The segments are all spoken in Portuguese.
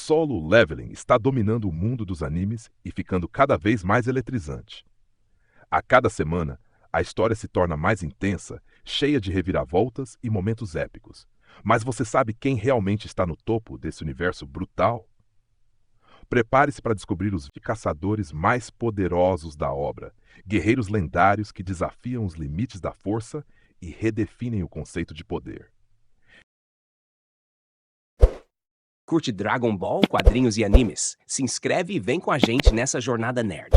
Solo Leveling está dominando o mundo dos animes e ficando cada vez mais eletrizante. A cada semana, a história se torna mais intensa, cheia de reviravoltas e momentos épicos. Mas você sabe quem realmente está no topo desse universo brutal? Prepare-se para descobrir os caçadores mais poderosos da obra, guerreiros lendários que desafiam os limites da força e redefinem o conceito de poder. Curte Dragon Ball, quadrinhos e animes? Se inscreve e vem com a gente nessa jornada nerd.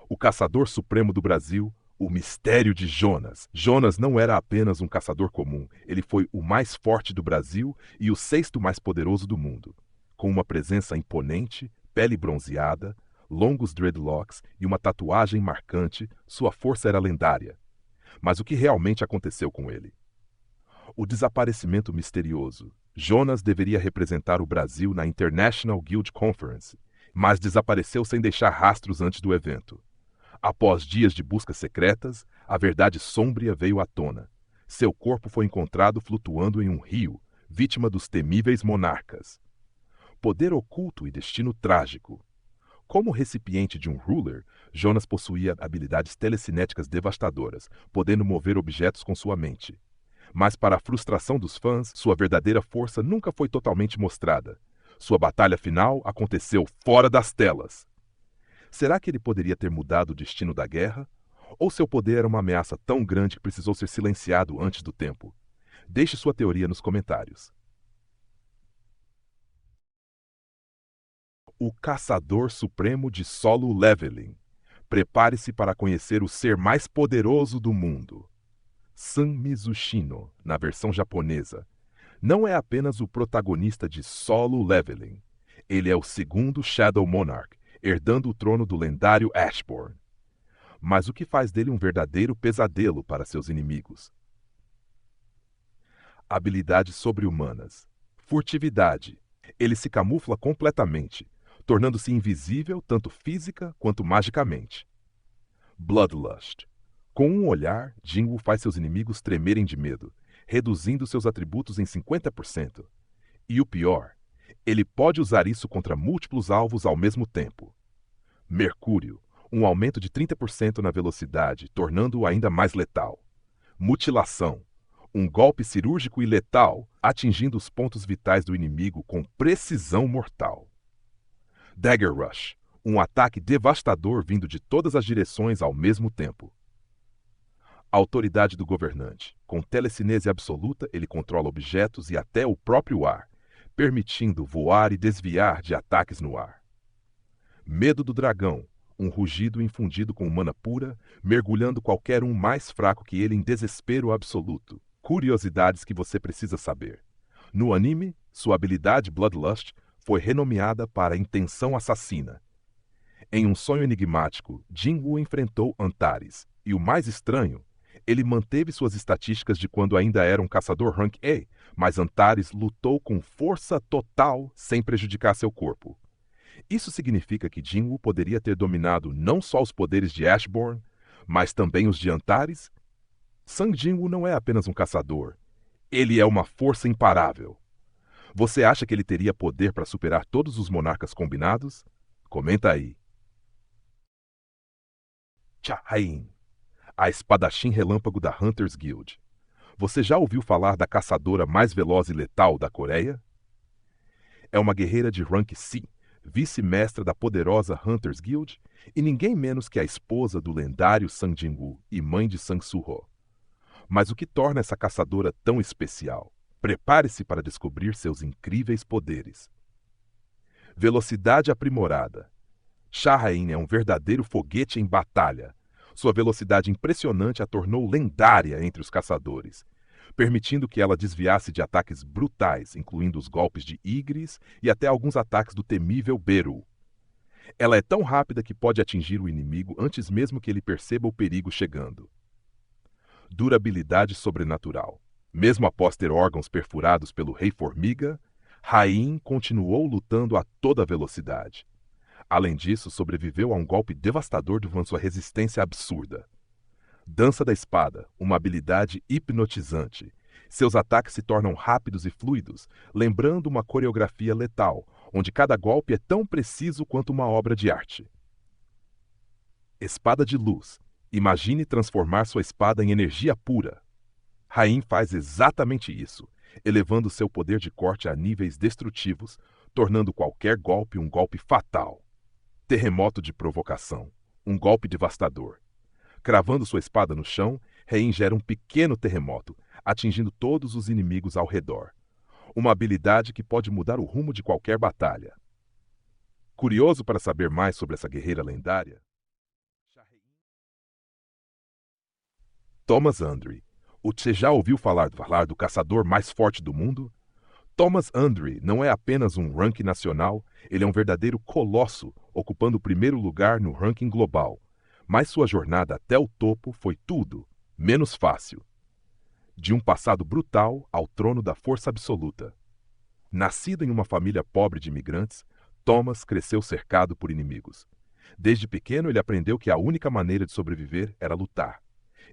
O caçador supremo do Brasil, o mistério de Jonas. Jonas não era apenas um caçador comum, ele foi o mais forte do Brasil e o sexto mais poderoso do mundo. Com uma presença imponente, pele bronzeada, longos dreadlocks e uma tatuagem marcante, sua força era lendária. Mas o que realmente aconteceu com ele? O desaparecimento misterioso. Jonas deveria representar o Brasil na International Guild Conference, mas desapareceu sem deixar rastros antes do evento. Após dias de buscas secretas, a verdade sombria veio à tona. Seu corpo foi encontrado flutuando em um rio, vítima dos temíveis monarcas. Poder oculto e destino trágico. Como recipiente de um ruler, Jonas possuía habilidades telecinéticas devastadoras, podendo mover objetos com sua mente. Mas, para a frustração dos fãs, sua verdadeira força nunca foi totalmente mostrada. Sua batalha final aconteceu fora das telas. Será que ele poderia ter mudado o destino da guerra? Ou seu poder era uma ameaça tão grande que precisou ser silenciado antes do tempo? Deixe sua teoria nos comentários. O Caçador Supremo de Solo Leveling. Prepare-se para conhecer o ser mais poderoso do mundo. San Mizushino, na versão japonesa, não é apenas o protagonista de Solo Leveling. Ele é o segundo Shadow Monarch, herdando o trono do lendário Ashborn. Mas o que faz dele um verdadeiro pesadelo para seus inimigos? Habilidades sobre-humanas. Furtividade. Ele se camufla completamente, tornando-se invisível tanto física quanto magicamente. Bloodlust. Com um olhar, Jinwoo faz seus inimigos tremerem de medo, reduzindo seus atributos em 50%. E o pior, ele pode usar isso contra múltiplos alvos ao mesmo tempo. Mercúrio. Um aumento de 30% na velocidade, tornando-o ainda mais letal. Mutilação. Um golpe cirúrgico e letal, atingindo os pontos vitais do inimigo com precisão mortal. Dagger Rush. Um ataque devastador vindo de todas as direções ao mesmo tempo. Autoridade do governante. Com telecinese absoluta, ele controla objetos e até o próprio ar, permitindo voar e desviar de ataques no ar. Medo do dragão. Um rugido infundido com mana pura, mergulhando qualquer um mais fraco que ele em desespero absoluto. Curiosidades que você precisa saber. No anime, sua habilidade Bloodlust foi renomeada para Intenção Assassina. Em um sonho enigmático, Jinwoo enfrentou Antares, e o mais estranho, ele manteve suas estatísticas de quando ainda era um caçador Rank A, mas Antares lutou com força total sem prejudicar seu corpo. Isso significa que Jinwoo poderia ter dominado não só os poderes de Ashborn, mas também os de Antares? Sang Jinwoo não é apenas um caçador. Ele é uma força imparável. Você acha que ele teria poder para superar todos os monarcas combinados? Comenta aí. Cha-Hain, a espadachim relâmpago da Hunters Guild. Você já ouviu falar da caçadora mais veloz e letal da Coreia? É uma guerreira de rank C, vice-mestra da poderosa Hunters Guild e ninguém menos que a esposa do lendário Sang Jinwoo e mãe de Sang Soo-ho. Mas o que torna essa caçadora tão especial? Prepare-se para descobrir seus incríveis poderes. Velocidade aprimorada. Cha-Hain é um verdadeiro foguete em batalha. Sua velocidade impressionante a tornou lendária entre os caçadores, permitindo que ela desviasse de ataques brutais, incluindo os golpes de Igris e até alguns ataques do temível Beru. Ela é tão rápida que pode atingir o inimigo antes mesmo que ele perceba o perigo chegando. Durabilidade sobrenatural. Mesmo após ter órgãos perfurados pelo Rei Formiga, Hain continuou lutando a toda velocidade. Além disso, sobreviveu a um golpe devastador devido à sua resistência absurda. Dança da espada, uma habilidade hipnotizante. Seus ataques se tornam rápidos e fluidos, lembrando uma coreografia letal, onde cada golpe é tão preciso quanto uma obra de arte. Espada de luz. Imagine transformar sua espada em energia pura. Rain faz exatamente isso, elevando seu poder de corte a níveis destrutivos, tornando qualquer golpe um golpe fatal. Terremoto de provocação. Um golpe devastador. Cravando sua espada no chão, Rain gera um pequeno terremoto, atingindo todos os inimigos ao redor. Uma habilidade que pode mudar o rumo de qualquer batalha. Curioso para saber mais sobre essa guerreira lendária? Thomas Andre. Você já ouviu falar do caçador mais forte do mundo? Thomas Andre não é apenas um ranking nacional, ele é um verdadeiro colosso, ocupando o primeiro lugar no ranking global. Mas sua jornada até o topo foi tudo, menos fácil. De um passado brutal ao trono da força absoluta. Nascido em uma família pobre de imigrantes, Thomas cresceu cercado por inimigos. Desde pequeno ele aprendeu que a única maneira de sobreviver era lutar.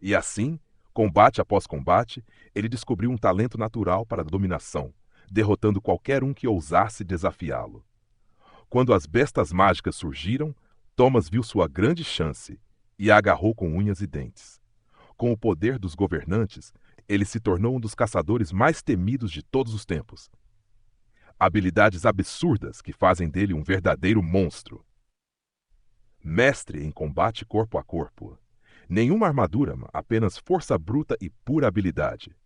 E assim, combate após combate, ele descobriu um talento natural para a dominação, derrotando qualquer um que ousasse desafiá-lo. Quando as bestas mágicas surgiram, Thomas viu sua grande chance e a agarrou com unhas e dentes. Com o poder dos governantes, ele se tornou um dos caçadores mais temidos de todos os tempos. Habilidades absurdas que fazem dele um verdadeiro monstro. Mestre em combate corpo a corpo. Nenhuma armadura, apenas força bruta e pura habilidade.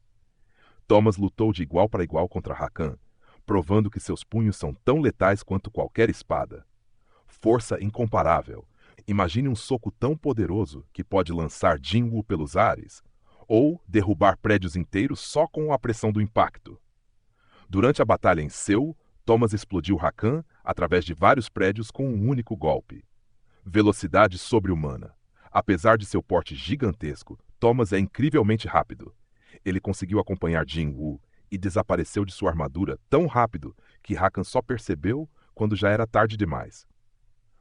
Thomas lutou de igual para igual contra Rakan, provando que seus punhos são tão letais quanto qualquer espada. Força incomparável. Imagine um soco tão poderoso que pode lançar Jinwoo pelos ares, ou derrubar prédios inteiros só com a pressão do impacto. Durante a batalha em Seul, Thomas explodiu Rakan através de vários prédios com um único golpe. Velocidade sobre-humana. Apesar de seu porte gigantesco, Thomas é incrivelmente rápido. Ele conseguiu acompanhar Jinwoo e desapareceu de sua armadura tão rápido que Rakan só percebeu quando já era tarde demais.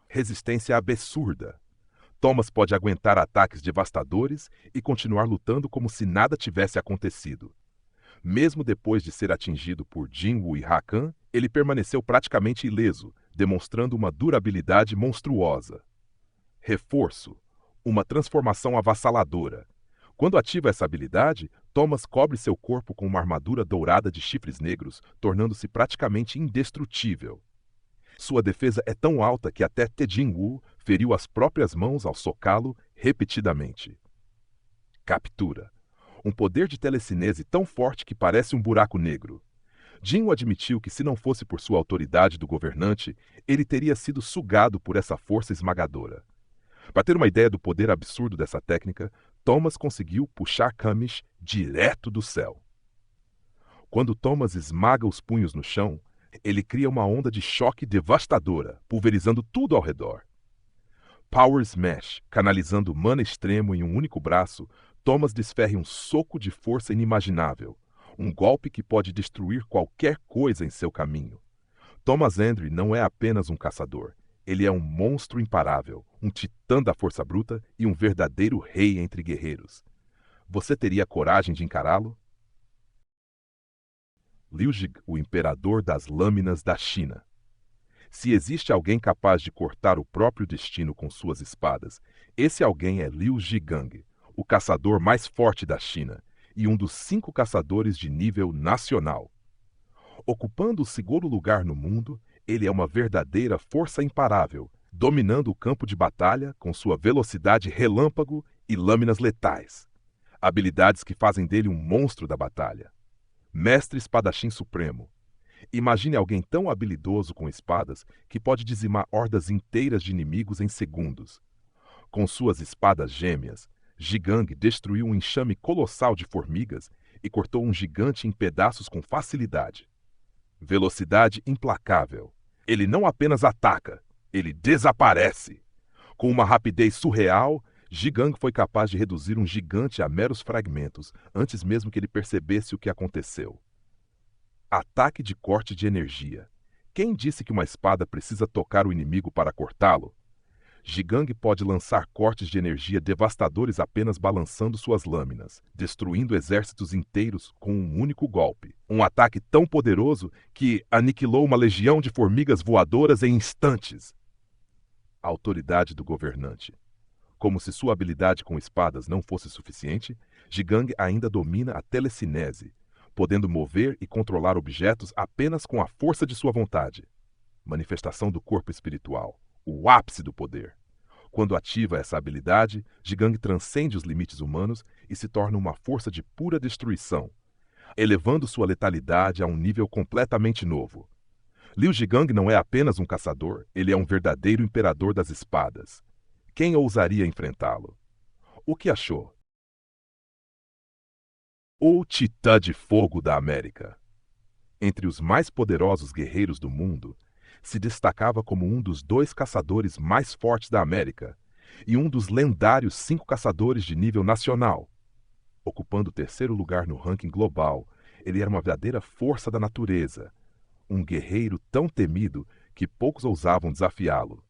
Resistência absurda. Thomas pode aguentar ataques devastadores e continuar lutando como se nada tivesse acontecido. Mesmo depois de ser atingido por Jinwoo e Rakan, ele permaneceu praticamente ileso, demonstrando uma durabilidade monstruosa. Reforço. Uma transformação avassaladora. Quando ativa essa habilidade, Thomas cobre seu corpo com uma armadura dourada de chifres negros, tornando-se praticamente indestrutível. Sua defesa é tão alta que até Jinwoo feriu as próprias mãos ao socá-lo repetidamente. Captura. Um poder de telecinese tão forte que parece um buraco negro. Jinwoo admitiu que se não fosse por sua autoridade do governante, ele teria sido sugado por essa força esmagadora. Para ter uma ideia do poder absurdo dessa técnica, Thomas conseguiu puxar Kamish direto do céu. Quando Thomas esmaga os punhos no chão, ele cria uma onda de choque devastadora, pulverizando tudo ao redor. Power Smash, canalizando mana extremo em um único braço, Thomas desferra um soco de força inimaginável, um golpe que pode destruir qualquer coisa em seu caminho. Thomas Andre não é apenas um caçador. Ele é um monstro imparável, um titã da força bruta e um verdadeiro rei entre guerreiros. Você teria coragem de encará-lo? Liu Zhig, o imperador das lâminas da China. Se existe alguém capaz de cortar o próprio destino com suas espadas, esse alguém é Liu Zhigang, o caçador mais forte da China e um dos 5 caçadores de nível nacional. Ocupando o segundo lugar no mundo, ele é uma verdadeira força imparável, dominando o campo de batalha com sua velocidade relâmpago e lâminas letais. Habilidades que fazem dele um monstro da batalha. Mestre espadachim supremo. Imagine alguém tão habilidoso com espadas que pode dizimar hordas inteiras de inimigos em segundos. Com suas espadas gêmeas, Zhigang destruiu um enxame colossal de formigas e cortou um gigante em pedaços com facilidade. Velocidade implacável. Ele não apenas ataca, ele desaparece. Com uma rapidez surreal, Zhigang foi capaz de reduzir um gigante a meros fragmentos, antes mesmo que ele percebesse o que aconteceu. Ataque de corte de energia. Quem disse que uma espada precisa tocar o inimigo para cortá-lo? Jigang pode lançar cortes de energia devastadores apenas balançando suas lâminas, destruindo exércitos inteiros com um único golpe. Um ataque tão poderoso que aniquilou uma legião de formigas voadoras em instantes. A autoridade do governante. Como se sua habilidade com espadas não fosse suficiente, Jigang ainda domina a telecinese, podendo mover e controlar objetos apenas com a força de sua vontade. Manifestação do corpo espiritual. O ápice do poder. Quando ativa essa habilidade, Jigang transcende os limites humanos e se torna uma força de pura destruição, elevando sua letalidade a um nível completamente novo. Liu Jigang não é apenas um caçador, ele é um verdadeiro imperador das espadas. Quem ousaria enfrentá-lo? O que achou? O Titã de Fogo da América. Entre os mais poderosos guerreiros do mundo, se destacava como um dos 2 caçadores mais fortes da América e um dos lendários 5 caçadores de nível nacional. Ocupando o 3º lugar no ranking global, ele era uma verdadeira força da natureza, um guerreiro tão temido que poucos ousavam desafiá-lo.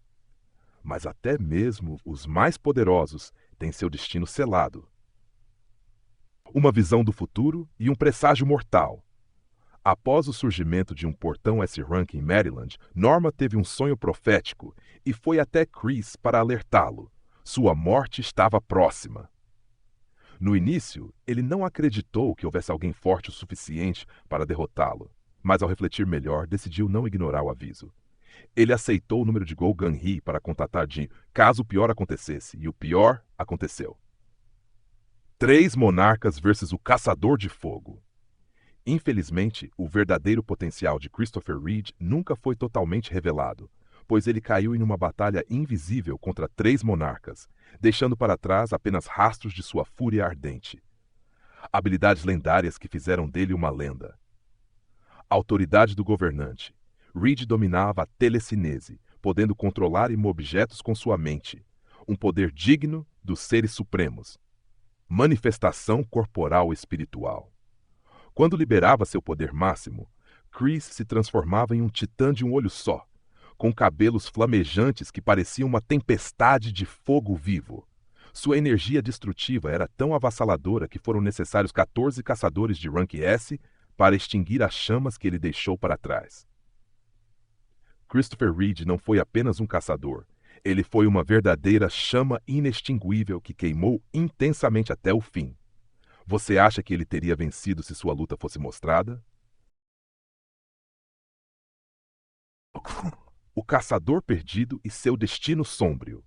Mas até mesmo os mais poderosos têm seu destino selado. Uma visão do futuro e um presságio mortal. Após o surgimento de um portão S-Rank em Maryland, Norma teve um sonho profético e foi até Chris para alertá-lo. Sua morte estava próxima. No início, ele não acreditou que houvesse alguém forte o suficiente para derrotá-lo, mas ao refletir melhor, decidiu não ignorar o aviso. Ele aceitou o número de Go Gun-hee para contatar Jin caso o pior acontecesse, e o pior aconteceu. 3 monarcas versus o Caçador de Fogo. Infelizmente, o verdadeiro potencial de Christopher Reed nunca foi totalmente revelado, pois ele caiu em uma batalha invisível contra 3 monarcas, deixando para trás apenas rastros de sua fúria ardente. Habilidades lendárias que fizeram dele uma lenda. Autoridade do governante. Reed dominava a telecinese, podendo controlar objetos com sua mente, um poder digno dos seres supremos. Manifestação corporal espiritual. Quando liberava seu poder máximo, Chris se transformava em um titã de um olho só, com cabelos flamejantes que pareciam uma tempestade de fogo vivo. Sua energia destrutiva era tão avassaladora que foram necessários 14 caçadores de rank S para extinguir as chamas que ele deixou para trás. Christopher Reed não foi apenas um caçador, ele foi uma verdadeira chama inextinguível que queimou intensamente até o fim. Você acha que ele teria vencido se sua luta fosse mostrada? O Caçador Perdido e seu destino sômbrio.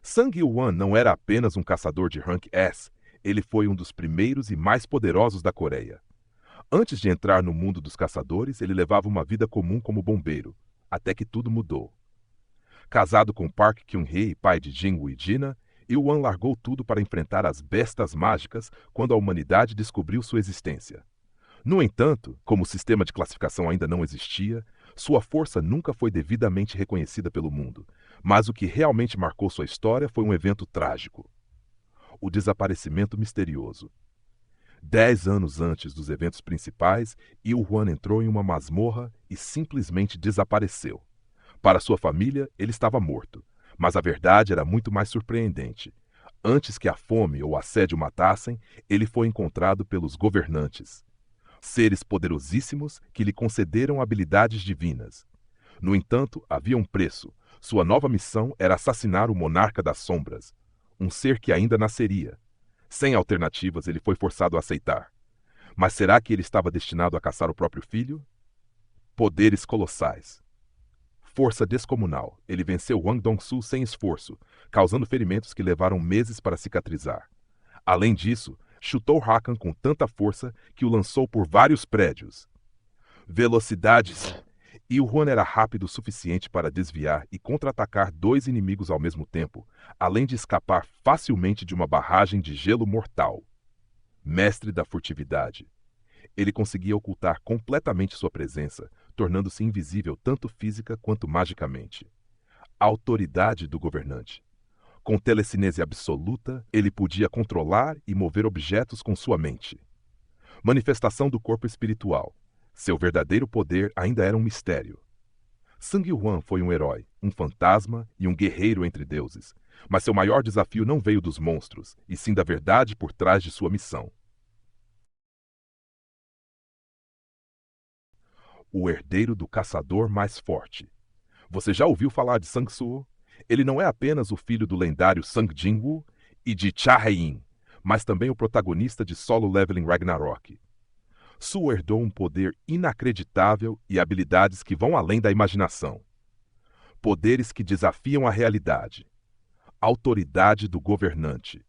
Sang Il-wan não era apenas um caçador de rank S, ele foi um dos primeiros e mais poderosos da Coreia. Antes de entrar no mundo dos caçadores, ele levava uma vida comum como bombeiro, até que tudo mudou. Casado com Park Kyung-hee, pai de Jin-woo e Jina, Il-wan largou tudo para enfrentar as bestas mágicas quando a humanidade descobriu sua existência. No entanto, como o sistema de classificação ainda não existia, sua força nunca foi devidamente reconhecida pelo mundo, mas o que realmente marcou sua história foi um evento trágico. O desaparecimento misterioso. 10 anos antes dos eventos principais, Il-wan entrou em uma masmorra e simplesmente desapareceu. Para sua família, ele estava morto. Mas a verdade era muito mais surpreendente. Antes que a fome ou o assédio o matassem, ele foi encontrado pelos governantes. Seres poderosíssimos que lhe concederam habilidades divinas. No entanto, havia um preço. Sua nova missão era assassinar o Monarca das Sombras, um ser que ainda nasceria. Sem alternativas, ele foi forçado a aceitar. Mas será que ele estava destinado a caçar o próprio filho? Poderes colossais. Força descomunal. Ele venceu Wang Dongsu sem esforço, causando ferimentos que levaram meses para cicatrizar. Além disso, chutou Hakan com tanta força que o lançou por vários prédios. Velocidades. Il-wan era rápido o suficiente para desviar e contra-atacar 2 inimigos ao mesmo tempo, além de escapar facilmente de uma barragem de gelo mortal. Mestre da furtividade. Ele conseguia ocultar completamente sua presença, tornando-se invisível tanto física quanto magicamente. Autoridade do governante. Com telecinese absoluta, ele podia controlar e mover objetos com sua mente. Manifestação do corpo espiritual. Seu verdadeiro poder ainda era um mistério. Sang Yuan foi um herói, um fantasma e um guerreiro entre deuses, mas seu maior desafio não veio dos monstros, e sim da verdade por trás de sua missão. O herdeiro do caçador mais forte. Você já ouviu falar de Sang Suo? Ele não é apenas o filho do lendário Sang Jinwoo e de Cha Hei-in, mas também o protagonista de Solo Leveling Ragnarok. Suo herdou um poder inacreditável e habilidades que vão além da imaginação. Poderes que desafiam a realidade. Autoridade do governante.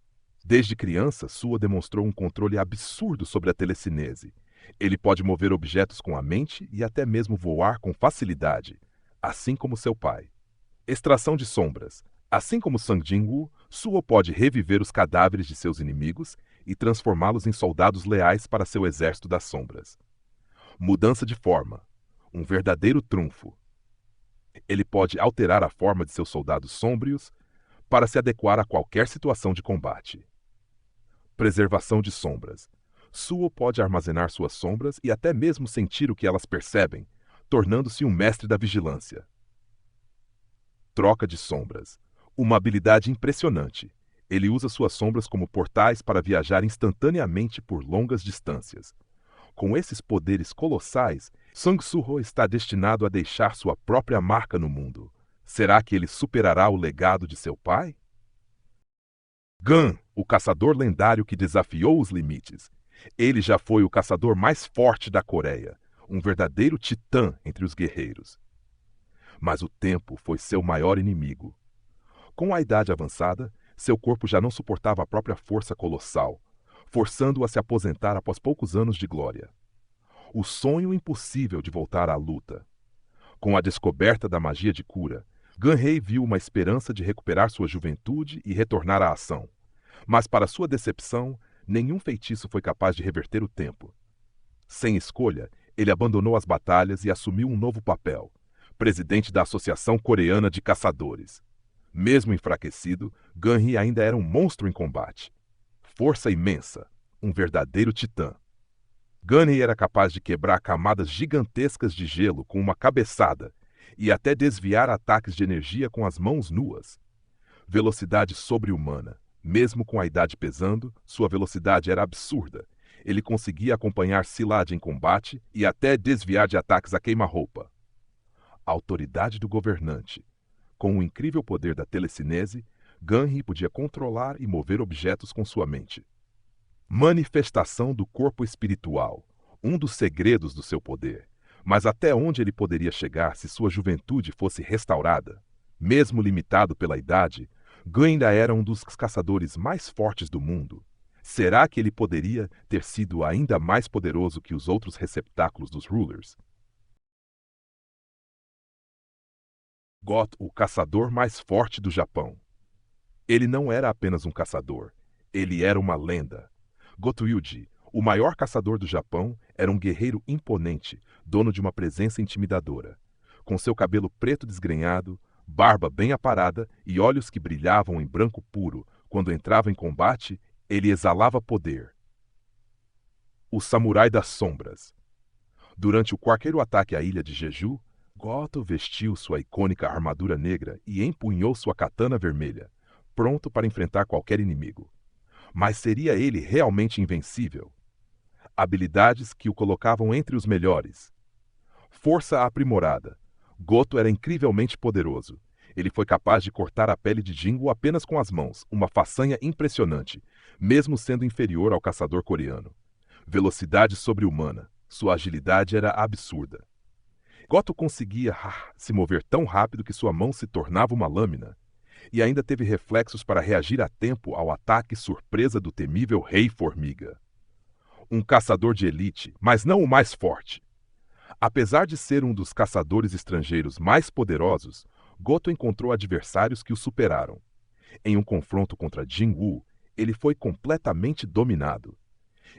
Desde criança, Suo demonstrou um controle absurdo sobre a telecinese. Ele pode mover objetos com a mente e até mesmo voar com facilidade, assim como seu pai. Extração de sombras. Assim como Sang Jinwoo, Suo pode reviver os cadáveres de seus inimigos e transformá-los em soldados leais para seu exército das sombras. Mudança de forma. Um verdadeiro trunfo. Ele pode alterar a forma de seus soldados sômbrios para se adequar a qualquer situação de combate. Preservação de sombras. Suo pode armazenar suas sombras e até mesmo sentir o que elas percebem, tornando-se um mestre da vigilância. Troca de sombras. Uma habilidade impressionante. Ele usa suas sombras como portais para viajar instantaneamente por longas distâncias. Com esses poderes colossais, Sang Suho está destinado a deixar sua própria marca no mundo. Será que ele superará o legado de seu pai? Gun, o caçador lendário que desafiou os limites. Ele já foi o caçador mais forte da Coreia, um verdadeiro titã entre os guerreiros. Mas o tempo foi seu maior inimigo. Com a idade avançada, seu corpo já não suportava a própria força colossal, forçando-o a se aposentar após poucos anos de glória. O sonho impossível de voltar à luta. Com a descoberta da magia de cura, Gun-hei viu uma esperança de recuperar sua juventude e retornar à ação. Mas, para sua decepção, nenhum feitiço foi capaz de reverter o tempo. Sem escolha, ele abandonou as batalhas e assumiu um novo papel, presidente da Associação Coreana de Caçadores. Mesmo enfraquecido, Gun-hei ainda era um monstro em combate. Força imensa, um verdadeiro titã. Gun-hei era capaz de quebrar camadas gigantescas de gelo com uma cabeçada e até desviar ataques de energia com as mãos nuas. Velocidade sobre-humana. Mesmo com a idade pesando, sua velocidade era absurda. Ele conseguia acompanhar Silad em combate e até desviar de ataques a queima-roupa. A autoridade do governante. Com o incrível poder da telecinese, Gun-hei podia controlar e mover objetos com sua mente. Manifestação do corpo espiritual, um dos segredos do seu poder. Mas até onde ele poderia chegar se sua juventude fosse restaurada? Mesmo limitado pela idade, Gun ainda era um dos caçadores mais fortes do mundo. Será que ele poderia ter sido ainda mais poderoso que os outros receptáculos dos Rulers? Goto, o caçador mais forte do Japão. Ele não era apenas um caçador, ele era uma lenda. Goto Yuji, o maior caçador do Japão, era um guerreiro imponente, dono de uma presença intimidadora. Com seu cabelo preto desgrenhado, barba bem aparada e olhos que brilhavam em branco puro, quando entrava em combate, ele exalava poder. O Samurai das Sombras. Durante o quarto ataque à ilha de Jeju, Goto vestiu sua icônica armadura negra e empunhou sua katana vermelha, pronto para enfrentar qualquer inimigo. Mas seria ele realmente invencível? Habilidades que o colocavam entre os melhores. Força aprimorada. Goto era incrivelmente poderoso. Ele foi capaz de cortar a pele de Jinwoo apenas com as mãos, uma façanha impressionante, mesmo sendo inferior ao caçador coreano. Velocidade sobre-humana. Sua agilidade era absurda. Goto conseguia se mover tão rápido que sua mão se tornava uma lâmina. E ainda teve reflexos para reagir a tempo ao ataque surpresa do temível Rei Formiga. Um caçador de elite, mas não o mais forte. Apesar de ser um dos caçadores estrangeiros mais poderosos, Goto encontrou adversários que o superaram. Em um confronto contra Jinwoo, ele foi completamente dominado.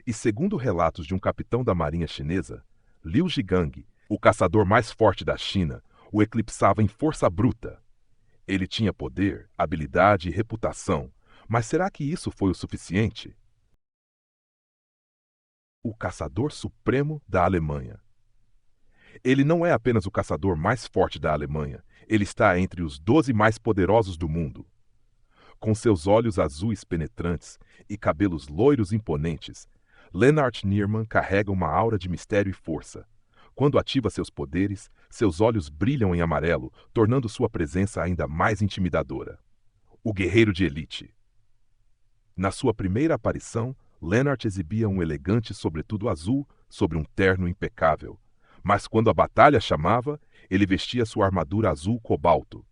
E segundo relatos de um capitão da marinha chinesa, Liu Zhigang, o caçador mais forte da China, o eclipsava em força bruta. Ele tinha poder, habilidade e reputação, mas será que isso foi o suficiente? O caçador supremo da Alemanha. Ele não é apenas o caçador mais forte da Alemanha, ele está entre os 12 mais poderosos do mundo. Com seus olhos azuis penetrantes e cabelos loiros imponentes, Lennart Nierman carrega uma aura de mistério e força. Quando ativa seus poderes, seus olhos brilham em amarelo, tornando sua presença ainda mais intimidadora. O guerreiro de elite. Na sua primeira aparição, Lennart exibia um elegante sobretudo azul sobre um terno impecável. Mas quando a batalha chamava, ele vestia sua armadura azul cobalto,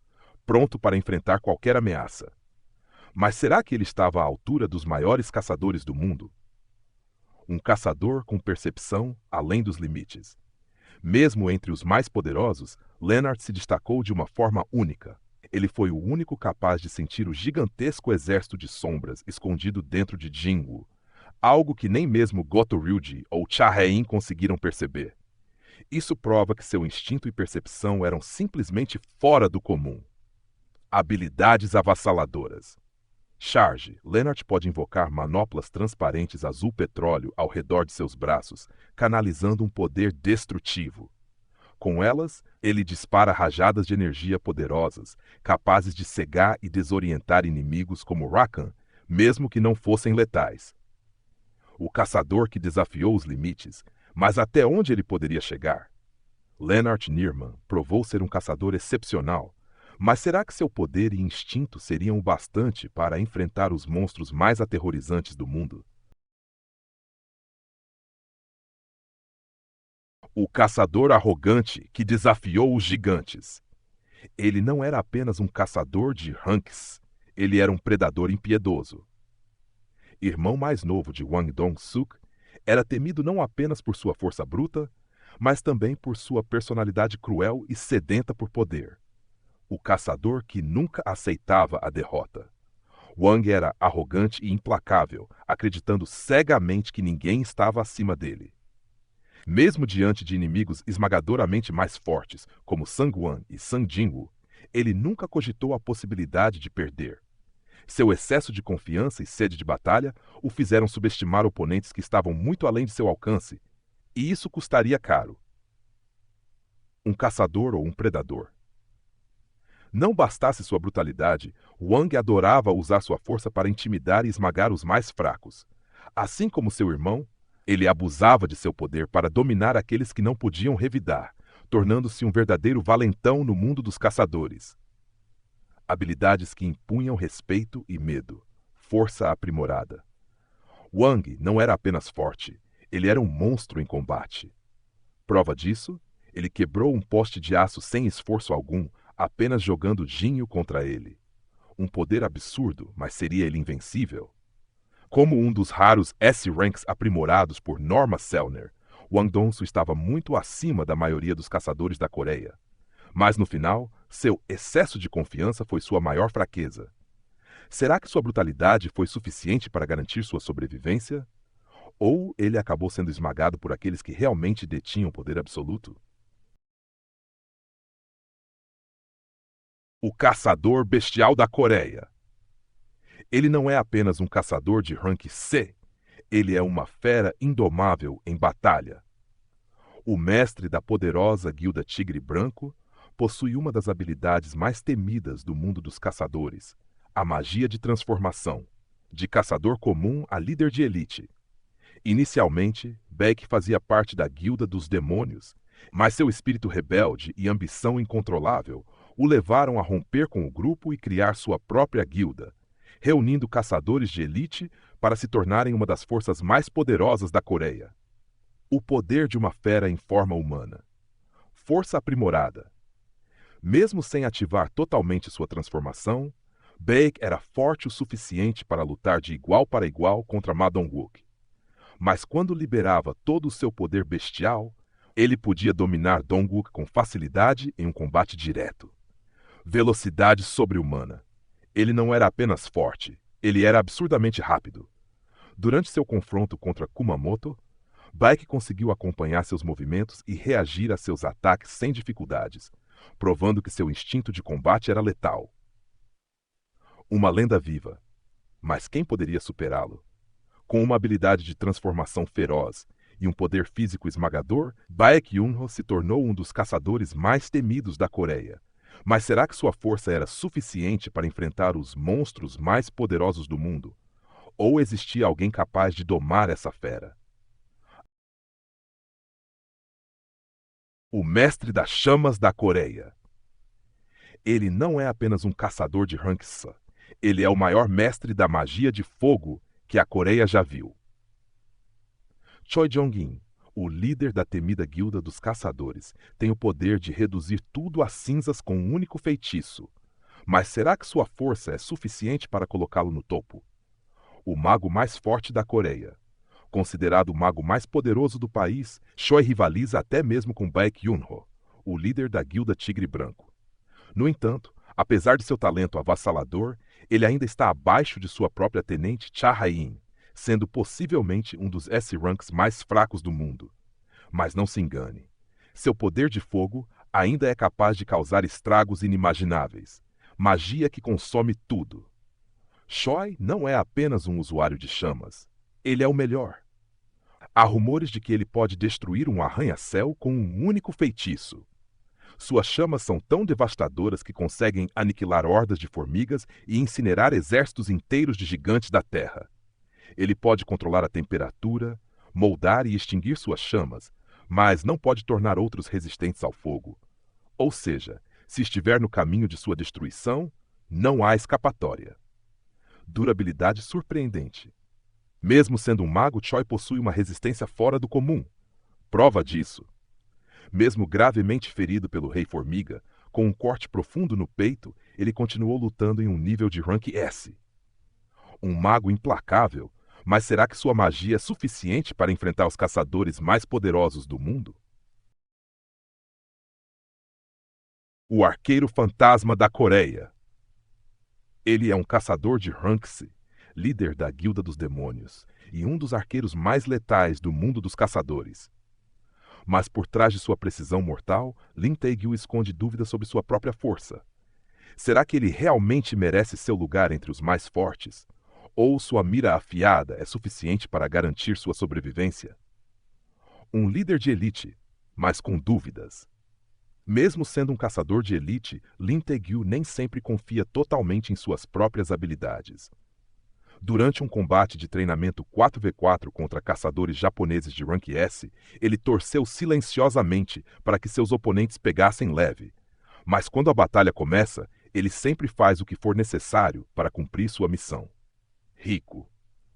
pronto para enfrentar qualquer ameaça. Mas será que ele estava à altura dos maiores caçadores do mundo? Um caçador com percepção além dos limites. Mesmo entre os mais poderosos, Lennart se destacou de uma forma única. Ele foi o único capaz de sentir o gigantesco exército de sombras escondido dentro de Jinwu, algo que nem mesmo Goto Ryuji ou Cha Hae-in conseguiram perceber. Isso prova que seu instinto e percepção eram simplesmente fora do comum. Habilidades avassaladoras. Charge. Lennart pode invocar manoplas transparentes azul petróleo ao redor de seus braços, canalizando um poder destrutivo. Com elas, ele dispara rajadas de energia poderosas, capazes de cegar e desorientar inimigos como Rakan, mesmo que não fossem letais. O caçador que desafiou os limites, mas até onde ele poderia chegar? Lennart Nierman provou ser um caçador excepcional, mas será que seu poder e instinto seriam o bastante para enfrentar os monstros mais aterrorizantes do mundo? O caçador arrogante que desafiou os gigantes. Ele não era apenas um caçador de ranks, ele era um predador impiedoso. Irmão mais novo de Wang Dong-suk, era temido não apenas por sua força bruta, mas também por sua personalidade cruel e sedenta por poder. O caçador que nunca aceitava a derrota. Wang era arrogante e implacável, acreditando cegamente que ninguém estava acima dele. Mesmo diante de inimigos esmagadoramente mais fortes, como Sangwan e Sang Jinwoo, ele nunca cogitou a possibilidade de perder. Seu excesso de confiança e sede de batalha o fizeram subestimar oponentes que estavam muito além de seu alcance, e isso custaria caro. Um caçador ou um predador. Não bastasse sua brutalidade, Wang adorava usar sua força para intimidar e esmagar os mais fracos. Assim como seu irmão, ele abusava de seu poder para dominar aqueles que não podiam revidar, tornando-se um verdadeiro valentão no mundo dos caçadores. Habilidades que impunham respeito e medo. Força aprimorada. Wang não era apenas forte, ele era um monstro em combate. Prova disso, ele quebrou um poste de aço sem esforço algum, apenas jogando Jinyu contra ele. Um poder absurdo, mas seria ele invencível? Como um dos raros S-Ranks aprimorados por Norma Selner, Wang Dongsu estava muito acima da maioria dos caçadores da Coreia. Mas no final, seu excesso de confiança foi sua maior fraqueza. Será que sua brutalidade foi suficiente para garantir sua sobrevivência? Ou ele acabou sendo esmagado por aqueles que realmente detinham poder absoluto? O caçador bestial da Coreia. Ele não é apenas um caçador de rank C, ele é uma fera indomável em batalha. O mestre da poderosa guilda Tigre Branco possui uma das habilidades mais temidas do mundo dos caçadores, a magia de transformação, de caçador comum a líder de elite. Inicialmente, Beck fazia parte da guilda dos demônios, mas seu espírito rebelde e ambição incontrolável o levaram a romper com o grupo e criar sua própria guilda, reunindo caçadores de elite para se tornarem uma das forças mais poderosas da Coreia. O poder de uma fera em forma humana. Força aprimorada. Mesmo sem ativar totalmente sua transformação, Baek era forte o suficiente para lutar de igual para igual contra Ma Dong-wook. Mas quando liberava todo o seu poder bestial, ele podia dominar Dong-wook com facilidade em um combate direto. Velocidade sobre-humana. Ele não era apenas forte, ele era absurdamente rápido. Durante seu confronto contra Kumamoto, Baek conseguiu acompanhar seus movimentos e reagir a seus ataques sem dificuldades, provando que seu instinto de combate era letal. Uma lenda viva. Mas quem poderia superá-lo? Com uma habilidade de transformação feroz e um poder físico esmagador, Baekhyunho se tornou um dos caçadores mais temidos da Coreia. Mas será que sua força era suficiente para enfrentar os monstros mais poderosos do mundo? Ou existia alguém capaz de domar essa fera? O mestre das chamas da Coreia. Ele não é apenas um caçador de Hwangsa. Ele é o maior mestre da magia de fogo que a Coreia já viu. Choi Jong-in, o líder da temida guilda dos caçadores, tem o poder de reduzir tudo a cinzas com um único feitiço. Mas será que sua força é suficiente para colocá-lo no topo? O mago mais forte da Coreia. Considerado o mago mais poderoso do país, Choi rivaliza até mesmo com Baekhyunho, o líder da guilda Tigre Branco. No entanto, apesar de seu talento avassalador, ele ainda está abaixo de sua própria tenente Cha Hae-in, sendo possivelmente um dos S-Ranks mais fracos do mundo. Mas não se engane. Seu poder de fogo ainda é capaz de causar estragos inimagináveis. Magia que consome tudo. Choi não é apenas um usuário de chamas. Ele é o melhor. Há rumores de que ele pode destruir um arranha-céu com um único feitiço. Suas chamas são tão devastadoras que conseguem aniquilar hordas de formigas e incinerar exércitos inteiros de gigantes da terra. Ele pode controlar a temperatura, moldar e extinguir suas chamas, mas não pode tornar outros resistentes ao fogo. Ou seja, se estiver no caminho de sua destruição, não há escapatória. Durabilidade surpreendente. Mesmo sendo um mago, Choi possui uma resistência fora do comum. Prova disso. Mesmo gravemente ferido pelo Rei Formiga, com um corte profundo no peito, ele continuou lutando em um nível de rank S. Um mago implacável, mas será que sua magia é suficiente para enfrentar os caçadores mais poderosos do mundo? O Arqueiro Fantasma da Coreia. Ele é um caçador de Hwangse, líder da Guilda dos Demônios, e um dos arqueiros mais letais do mundo dos caçadores. Mas por trás de sua precisão mortal, Lee Tae-gyu esconde dúvidas sobre sua própria força. Será que ele realmente merece seu lugar entre os mais fortes? Ou sua mira afiada é suficiente para garantir sua sobrevivência? Um líder de elite, mas com dúvidas. Mesmo sendo um caçador de elite, Lee Tae-gyu nem sempre confia totalmente em suas próprias habilidades. Durante um combate de treinamento 4v4 contra caçadores japoneses de rank S, ele torceu silenciosamente para que seus oponentes pegassem leve. Mas quando a batalha começa, ele sempre faz o que for necessário para cumprir sua missão. Rico,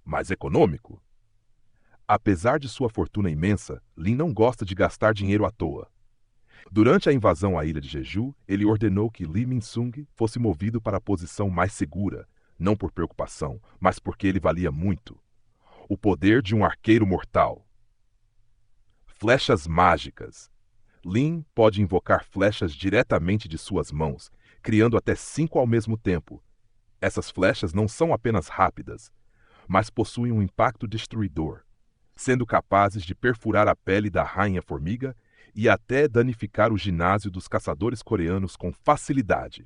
mas econômico. Apesar de sua fortuna imensa, Lin não gosta de gastar dinheiro à toa. Durante a invasão à ilha de Jeju, ele ordenou que Lee Min-sung fosse movido para a posição mais segura, não por preocupação, mas porque ele valia muito. O poder de um arqueiro mortal. Flechas mágicas. Lin pode invocar flechas diretamente de suas mãos, criando até 5 ao mesmo tempo. Essas flechas não são apenas rápidas, mas possuem um impacto destruidor, sendo capazes de perfurar a pele da rainha formiga e até danificar o ginásio dos caçadores coreanos com facilidade.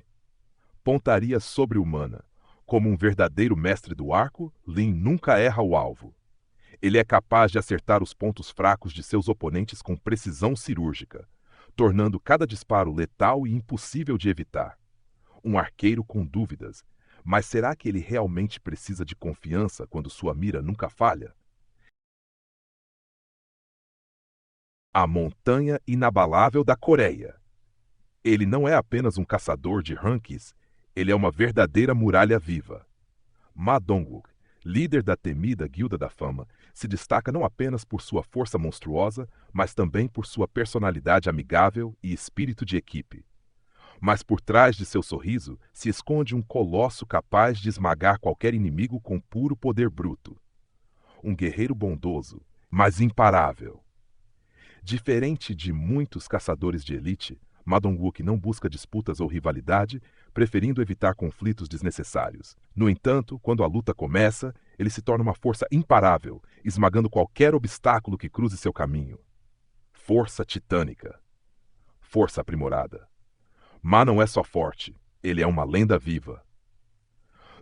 Pontaria sobre-humana. Como um verdadeiro mestre do arco, Lin nunca erra o alvo. Ele é capaz de acertar os pontos fracos de seus oponentes com precisão cirúrgica, tornando cada disparo letal e impossível de evitar. Um arqueiro com dúvidas, mas será que ele realmente precisa de confiança quando sua mira nunca falha? A Montanha Inabalável da Coreia. Ele não é apenas um caçador de ranks, ele é uma verdadeira muralha viva. Ma Dong-wook, líder da temida Guilda da Fama, se destaca não apenas por sua força monstruosa, mas também por sua personalidade amigável e espírito de equipe. Mas por trás de seu sorriso se esconde um colosso capaz de esmagar qualquer inimigo com puro poder bruto. Um guerreiro bondoso, mas imparável. Diferente de muitos caçadores de elite, Ma Dong-wook não busca disputas ou rivalidade, preferindo evitar conflitos desnecessários. No entanto, quando a luta começa, ele se torna uma força imparável, esmagando qualquer obstáculo que cruze seu caminho. Força titânica. Força aprimorada. Ma não é só forte, ele é uma lenda viva.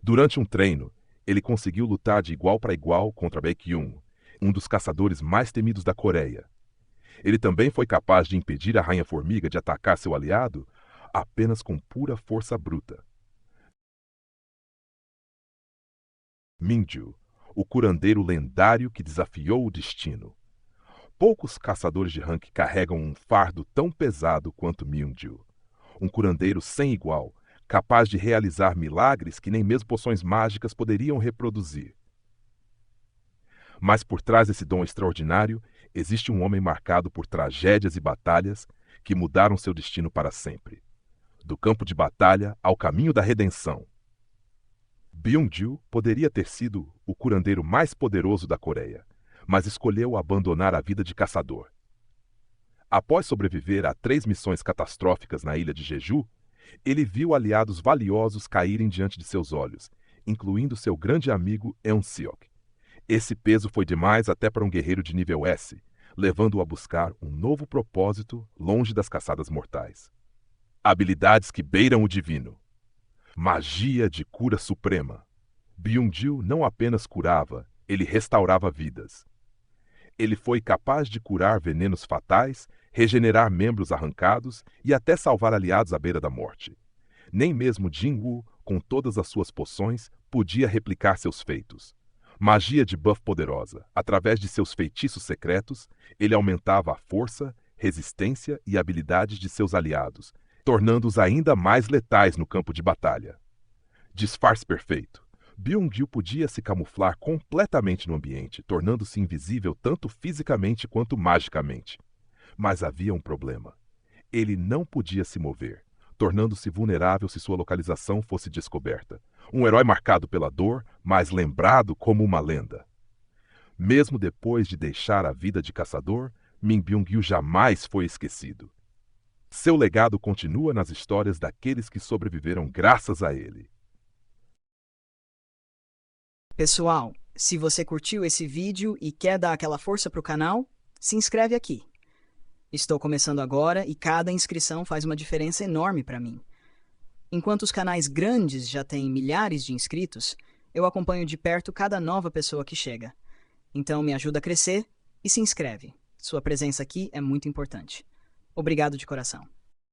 Durante um treino, ele conseguiu lutar de igual para igual contra Baekhyun. um dos caçadores mais temidos da Coreia. Ele também foi capaz de impedir a Rainha-Formiga de atacar seu aliado apenas com pura força bruta. Minju, o curandeiro lendário que desafiou o destino. Poucos caçadores de rank carregam um fardo tão pesado quanto Minju. Um curandeiro sem igual, capaz de realizar milagres que nem mesmo poções mágicas poderiam reproduzir. Mas por trás desse dom extraordinário, existe um homem marcado por tragédias e batalhas que mudaram seu destino para sempre. Do campo de batalha ao caminho da redenção. Byung-ju poderia ter sido o curandeiro mais poderoso da Coreia, mas escolheu abandonar a vida de caçador. Após sobreviver a 3 missões catastróficas na ilha de Jeju, ele viu aliados valiosos caírem diante de seus olhos, incluindo seu grande amigo Eun-seok. Esse peso foi demais até para um guerreiro de nível S, levando-o a buscar um novo propósito longe das caçadas mortais. Habilidades que beiram o divino. Magia de cura suprema. Byung-ju não apenas curava, ele restaurava vidas. Ele foi capaz de curar venenos fatais, regenerar membros arrancados e até salvar aliados à beira da morte. Nem mesmo Jin-woo, com todas as suas poções, podia replicar seus feitos. Magia de buff poderosa. Através de seus feitiços secretos, ele aumentava a força, resistência e habilidades de seus aliados, tornando-os ainda mais letais no campo de batalha. Disfarce perfeito. Byung-ju podia se camuflar completamente no ambiente, tornando-se invisível tanto fisicamente quanto magicamente. Mas havia um problema. Ele não podia se mover, tornando-se vulnerável se sua localização fosse descoberta. Um herói marcado pela dor, mas lembrado como uma lenda. Mesmo depois de deixar a vida de caçador, Min Byung-ju jamais foi esquecido. Seu legado continua nas histórias daqueles que sobreviveram graças a ele. Pessoal, se você curtiu esse vídeo e quer dar aquela força pro canal, se inscreve aqui. Estou começando agora e cada inscrição faz uma diferença enorme para mim. Enquanto os canais grandes já têm milhares de inscritos, eu acompanho de perto cada nova pessoa que chega. Então me ajuda a crescer e se inscreve. Sua presença aqui é muito importante. Obrigado de coração.